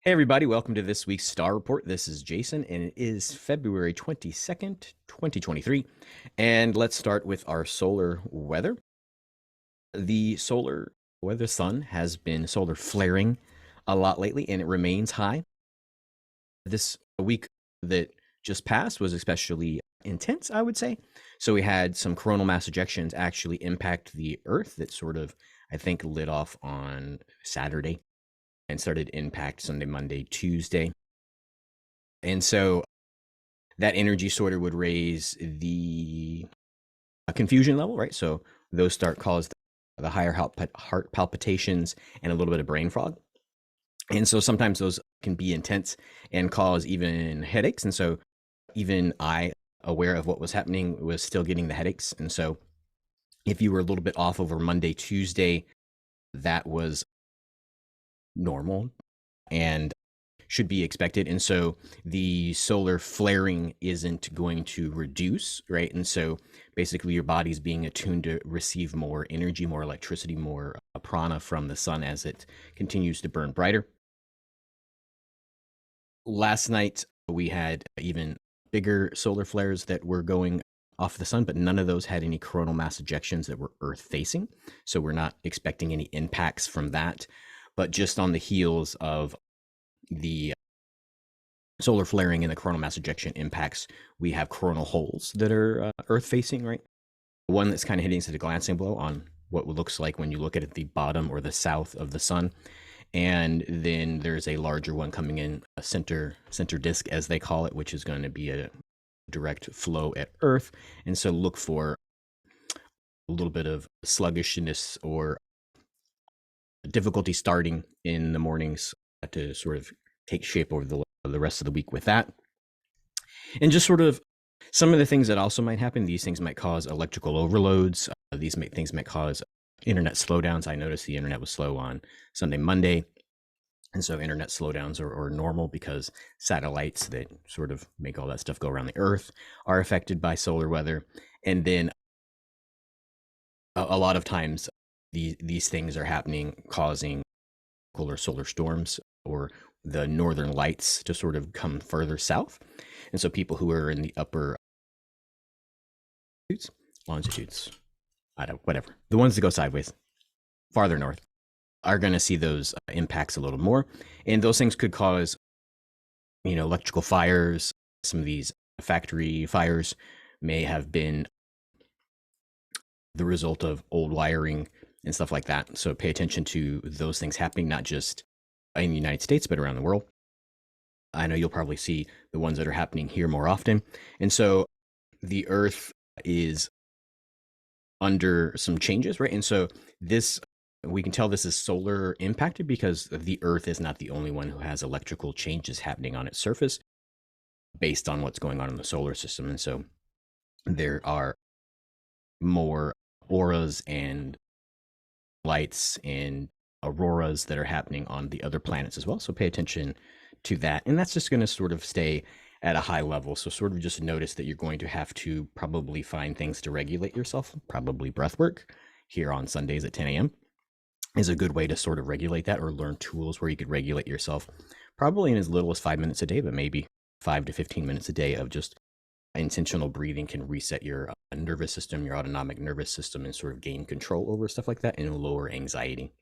Hey, everybody, welcome to this week's Star Report. This is Jason, and it is February 22nd, 2023. And let's start with our solar weather. The solar weather sun has been solar flaring a lot lately, and it remains high. This week that just passed was especially intense, I would say. So we had some coronal mass ejections actually impact the Earth that sort of, I think, lit off on Saturday and started to impact Sunday, Monday, Tuesday. And so that energy sort of would raise the confusion level, right? So those start cause the higher heart palpitations and a little bit of brain fog. And so sometimes those can be intense and cause even headaches. And so even I, aware of what was happening, was still getting the headaches. And so if you were a little bit off over Monday, Tuesday, that was normal and should be expected. And so the solar flaring isn't going to reduce, right? And so basically your body's being attuned to receive more energy, more electricity, more prana from the sun as it continues to burn brighter. Last night, we had even bigger solar flares that were going off the sun, but none of those had any coronal mass ejections that were Earth facing. So we're not expecting any impacts from that. But just on the heels of the solar flaring and the coronal mass ejection impacts, we have coronal holes that are Earth facing, right? One that's kind of hitting us at a glancing blow on what it looks like when you look at the bottom or the south of the sun. And then there's a larger one coming in, a center disk, as they call it, which is going to be a direct flow at Earth. And so look for a little bit of sluggishness or difficulty starting in the mornings to sort of take shape over the rest of the week with that. And just sort of some of the things that also might happen, these things might cause electrical overloads. These things might cause internet slowdowns. I noticed the internet was slow on Sunday, Monday. And so internet slowdowns are normal because satellites that sort of make all that stuff go around the Earth are affected by solar weather. And then a lot of times these things are happening, causing solar storms or the northern lights to sort of come further south. And so people who are in the upper longitudes, whatever, the ones that go sideways, farther north, are going to see those impacts a little more. And those things could cause, electrical fires. Some of these factory fires may have been the result of old wiring and stuff like that. So pay attention to those things happening, not just in the United States, but around the world. I know you'll probably see the ones that are happening here more often. And so the Earth is under some changes, right? And so we can tell this is solar impacted because the Earth is not the only one who has electrical changes happening on its surface based on what's going on in the solar system. And so there are more auras and lights and auroras that are happening on the other planets as well. So pay attention to that. And that's just going to sort of stay at a high level. So sort of just notice that you're going to have to probably find things to regulate yourself, probably breath work here on Sundays at 10 a.m. is a good way to sort of regulate that, or learn tools where you could regulate yourself probably in as little as 5 minutes a day, but maybe 5 to 15 minutes a day of just intentional breathing can reset your nervous system, your autonomic nervous system, and sort of gain control over stuff like that and lower anxiety.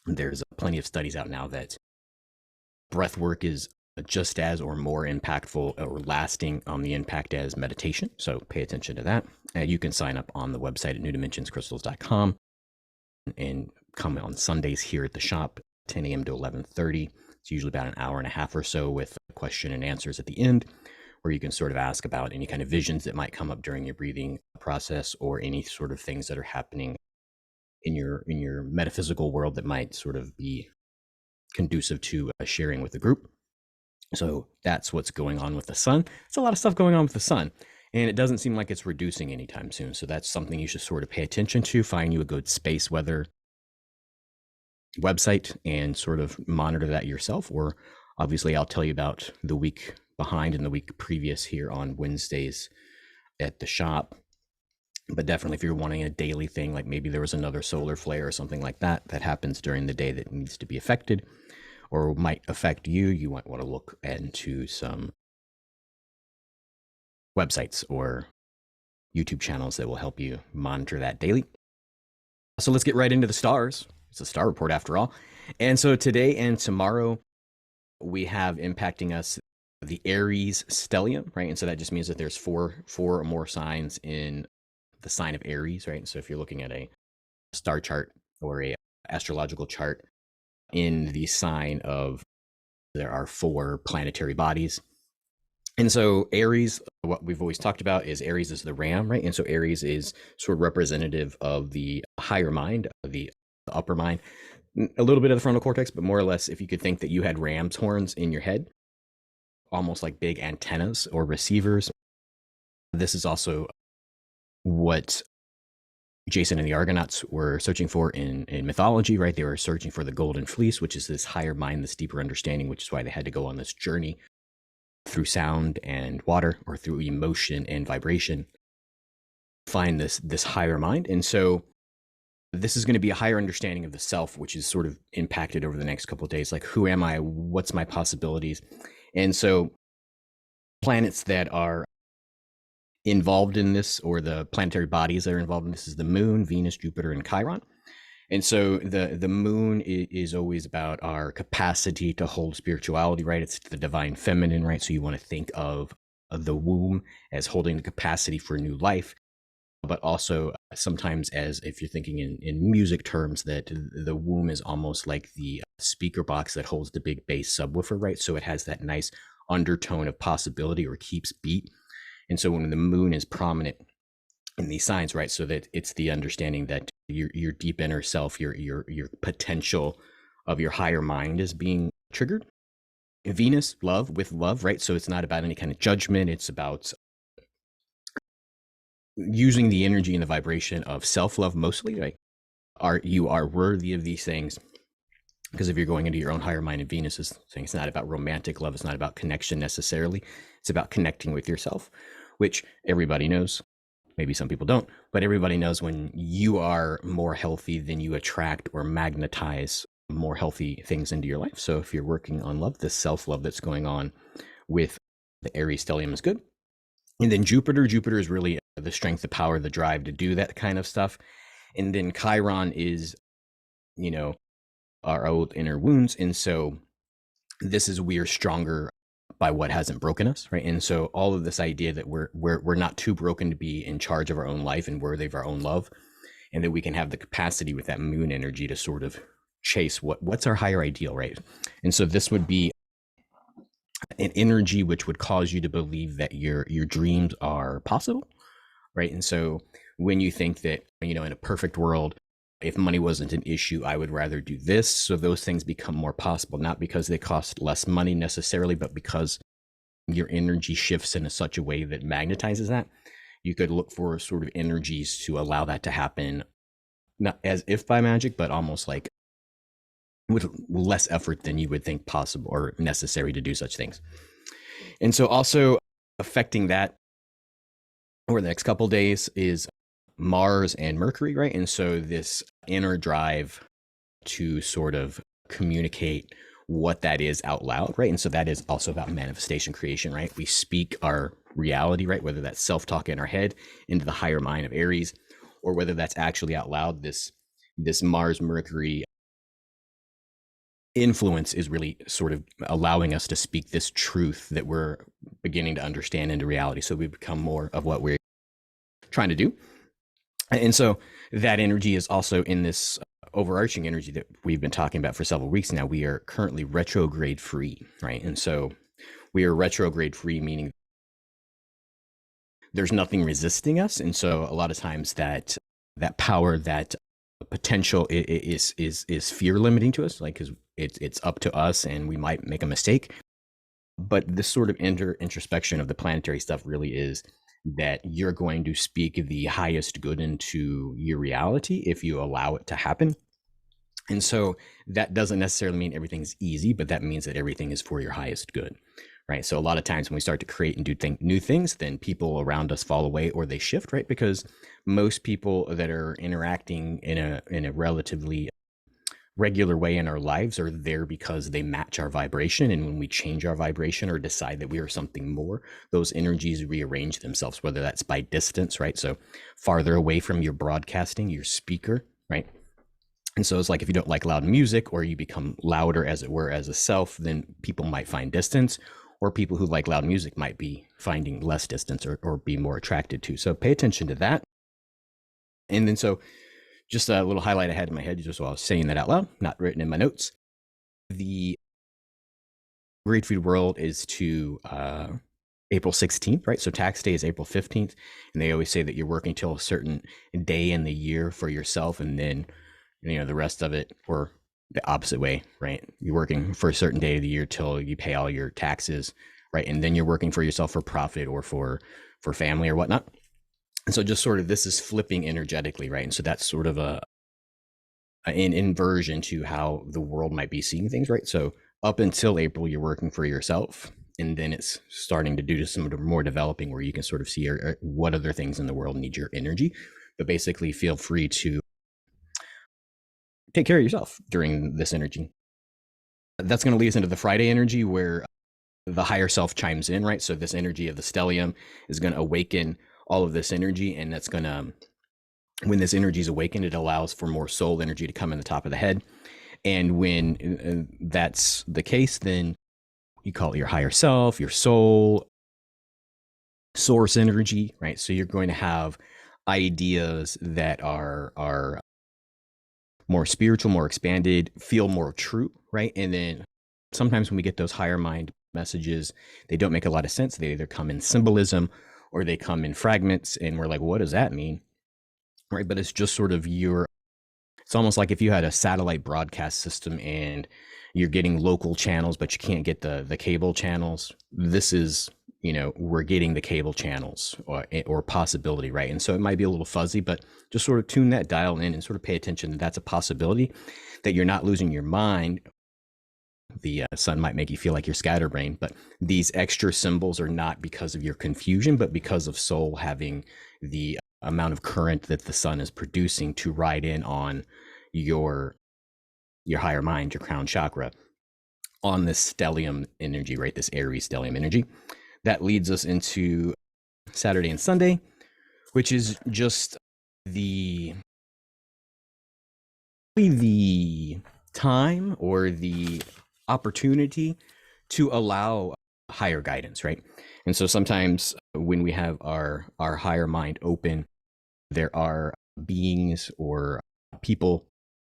There's plenty of studies out now that breath work is just as or more impactful or lasting on the impact as meditation. So pay attention to that. You can sign up on the website at newdimensionscrystals.com and come on Sundays here at the shop, 10 a.m. to 11:30. It's usually about an hour and a half or so with question and answers at the end, where you can sort of ask about any kind of visions that might come up during your breathing process, or any sort of things that are happening in your metaphysical world that might sort of be conducive to sharing with the group. So that's what's going on with the sun. It's a lot of stuff going on with the sun, and it doesn't seem like it's reducing anytime soon. So that's something you should sort of pay attention to. Find you a good space weather website and sort of monitor that yourself. Or obviously I'll tell you about the week behind and the week previous here on Wednesdays at the shop. But definitely if you're wanting a daily thing, like maybe there was another solar flare or something like that that happens during the day that needs to be affected, or might affect you, you might want to look into some websites or YouTube channels that will help you monitor that daily. So let's get right into the stars. It's a star report after all. And so today and tomorrow, we have impacting us the Aries stellium, right? And so that just means that there's four or more signs in the sign of Aries, right? So if you're looking at a star chart or a astrological chart in the sign of, there are 4 planetary bodies. And so Aries, what we've always talked about is Aries is the ram, right? And so Aries is sort of representative of the higher mind, the upper mind, a little bit of the frontal cortex, but more or less, if you could think that you had ram's horns in your head, almost like big antennas or receivers. This is also what Jason and the Argonauts were searching for in mythology, right? They were searching for the golden fleece, which is this higher mind, this deeper understanding, which is why they had to go on this journey through sound and water, or through emotion and vibration, find this higher mind. And so this is going to be a higher understanding of the self, which is sort of impacted over the next couple of days. Like, who am I? What's my possibilities? And so planets that are involved in this, or the planetary bodies that are involved in this, is the moon, Venus, Jupiter, and Chiron. And so the moon is always about our capacity to hold spirituality, right? It's the divine feminine, right? So you want to think of the womb as holding the capacity for new life, but also sometimes, as if you're thinking in music terms, that the womb is almost like the speaker box that holds the big bass subwoofer, right? So it has that nice undertone of possibility, or keeps beat. And so when the moon is prominent in these signs, right, so that it's the understanding that your deep inner self, your potential of your higher mind is being triggered. Venus, love, with love, right? So it's not about any kind of judgment. It's about using the energy and the vibration of self-love mostly, right? You are worthy of these things. Because if you're going into your own higher mind, and Venus is saying it's not about romantic love, it's not about connection necessarily, it's about connecting with yourself, which everybody knows. Maybe some people don't, but everybody knows when you are more healthy, then you attract or magnetize more healthy things into your life. So if you're working on love, this self-love that's going on with the Aries stellium is good. And then Jupiter is really the strength, the power, the drive to do that kind of stuff. And then Chiron is, our old inner wounds. And so this is, we are stronger by what hasn't broken us, right? And so all of this idea that we're not too broken to be in charge of our own life and worthy of our own love, and that we can have the capacity with that moon energy to sort of chase what's our higher ideal, right? And so this would be an energy which would cause you to believe that your dreams are possible, right? And so when you think that, in a perfect world, if money wasn't an issue, I would rather do this. So those things become more possible, not because they cost less money necessarily, but because your energy shifts in such a way that magnetizes that. You could look for sort of energies to allow that to happen, not as if by magic, but almost like with less effort than you would think possible or necessary to do such things. And so also affecting that over the next couple of days is Mars and Mercury, right? And so this inner drive to sort of communicate what that is out loud, right? And so that is also about manifestation creation, right? We speak our reality, right? Whether that's self-talk in our head into the higher mind of Aries, or whether that's actually out loud. This Mars Mercury influence is really sort of allowing us to speak this truth that we're beginning to understand into reality. So we become more of what we're trying to do. And so that energy is also in this overarching energy that we've been talking about for several weeks now. We are currently retrograde free, right? And so we are retrograde free, meaning there's nothing resisting us. And so a lot of times that power, that potential is fear limiting to us, like, because it's up to us and we might make a mistake. But this sort of introspection of the planetary stuff really is that you're going to speak the highest good into your reality if you allow it to happen. And so that doesn't necessarily mean everything's easy, but that means that everything is for your highest good, right? So a lot of times when we start to create and do new things, then people around us fall away or they shift, right? Because most people that are interacting in a relatively regular way in our lives are there because they match our vibration. And when we change our vibration or decide that we are something more, those energies rearrange themselves, whether that's by distance, right? So farther away from your broadcasting, your speaker, right? And so it's like if you don't like loud music, or you become louder, as it were, as a self, then people might find distance, or people who like loud music might be finding less distance, or be more attracted to. So pay attention to that. And then so just a little highlight I had in my head just while I was saying that out loud, not written in my notes. The Great Food World is to April 16th, right? So tax day is April 15th. And they always say that you're working till a certain day in the year for yourself. And then, the rest of it, or the opposite way, right? You're working for a certain day of the year till you pay all your taxes, right? And then you're working for yourself for profit, or for family or whatnot. And so just sort of this is flipping energetically, right? And so that's sort of an inversion to how the world might be seeing things, right? So up until April, you're working for yourself. And then it's starting to do some more developing, where you can sort of see what other things in the world need your energy. But basically, feel free to take care of yourself during this energy. That's going to lead us into the Friday energy, where the higher self chimes in, right? So this energy of the stellium is going to awaken all of this energy. And that's going to, when this energy is awakened, it allows for more soul energy to come in the top of the head. And when that's the case, then you call it your higher self, your soul, source energy, right? So you're going to have ideas that are more spiritual, more expanded, feel more true, right? And then sometimes when we get those higher mind messages, they don't make a lot of sense. They either come in symbolism, or they come in fragments, and we're like, what does that mean? Right? But it's just sort of it's almost like if you had a satellite broadcast system and you're getting local channels, but you can't get the cable channels. This is, we're getting the cable channels, or possibility, right? And so it might be a little fuzzy, but just sort of tune that dial in and sort of pay attention that that's a possibility, that you're not losing your mind. The sun might make you feel like you're scatterbrained, but these extra symbols are not because of your confusion, but because of soul having the amount of current that the sun is producing to ride in on your higher mind, your crown chakra, on this stellium energy, right? This Aries stellium energy. That leads us into Saturday and Sunday, which is just the time, or the opportunity to allow higher guidance, right? And so sometimes when we have our higher mind open, there are beings or people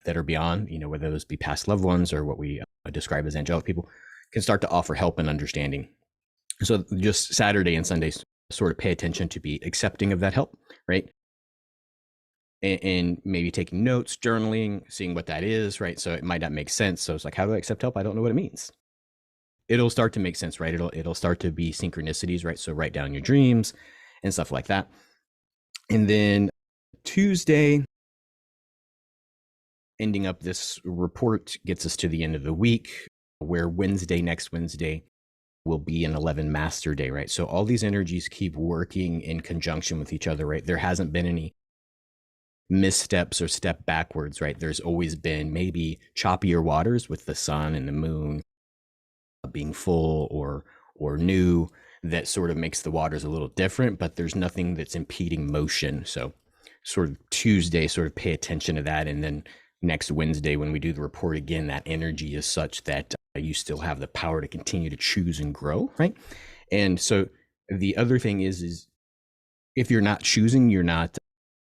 that are beyond, whether those be past loved ones or what we describe as angelic people, can start to offer help and understanding. So just Saturday and Sundays, sort of pay attention to be accepting of that help, right? And maybe taking notes, journaling, seeing what that is, right? So it might not make sense. So it's like, how do I accept help? I don't know what it means. It'll start to make sense, right? It'll start to be synchronicities, right? So write down your dreams and stuff like that. And then Tuesday, ending up this report, gets us to the end of the week, where next Wednesday will be an 11 master day, right? So all these energies keep working in conjunction with each other, right? There hasn't been any missteps or step backwards, right? There's always been maybe choppier waters with the sun and the moon being full or new, that sort of makes the waters a little different, but there's nothing that's impeding motion. So sort of Tuesday, sort of pay attention to that. And then next Wednesday, when we do the report again, that energy is such that you still have the power to continue to choose and grow, right? And so the other thing is if you're not choosing, you're not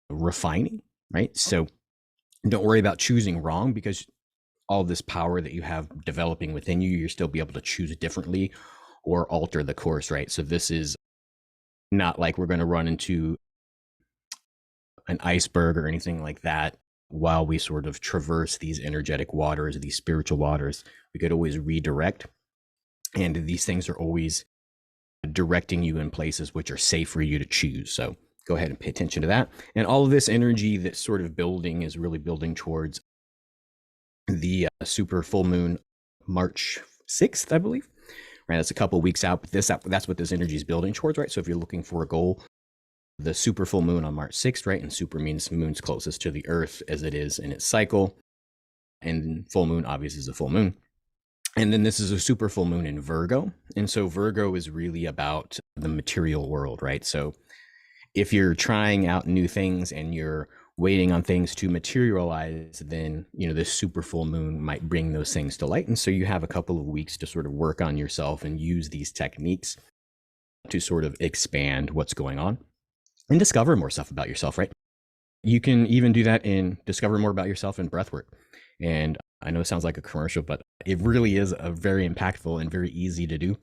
refining, right? So don't worry about choosing wrong, because all this power that you have developing within you, you'll still be able to choose differently or alter the course, right? So this is not like we're going to run into an iceberg or anything like that while we sort of traverse these energetic waters, these spiritual waters. We could always redirect. And these things are always directing you in places which are safe for you to choose. So go ahead and pay attention to that. And all of this energy that's sort of building is really building towards the super full moon, March 6th, I believe. Right, that's a couple of weeks out, but that's what this energy is building towards, right? So if you're looking for a goal, the super full moon on March 6th, right? And super means moon's closest to the earth as it is in its cycle. And full moon obviously is a full moon. And then this is a super full moon in Virgo. And so Virgo is really about the material world, right? So if you're trying out new things and you're waiting on things to materialize, then, this super full moon might bring those things to light. And so you have a couple of weeks to sort of work on yourself and use these techniques to sort of expand what's going on and discover more stuff about yourself, right? You can even do that in discover more about yourself in breathwork. And I know it sounds like a commercial, but it really is a very impactful and very easy to do.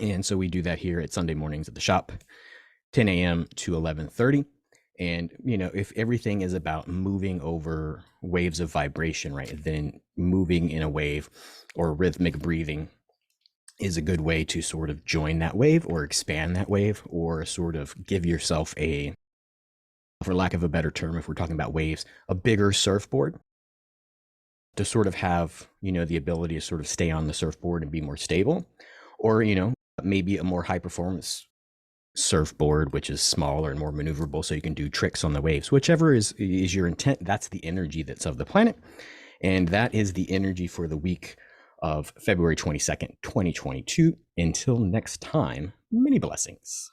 And so we do that here at Sunday mornings at the shop, 10 a.m. to 11:30. And, if everything is about moving over waves of vibration, right, then moving in a wave or rhythmic breathing is a good way to sort of join that wave or expand that wave or sort of give yourself for lack of a better term, if we're talking about waves, a bigger surfboard to sort of have, the ability to sort of stay on the surfboard and be more stable, or, maybe a more high performance surfboard, which is smaller and more maneuverable, so you can do tricks on the waves. Whichever is your intent, that's the energy that's of the planet. And that is the energy for the week of February 22nd, 2022. Until next time, many blessings.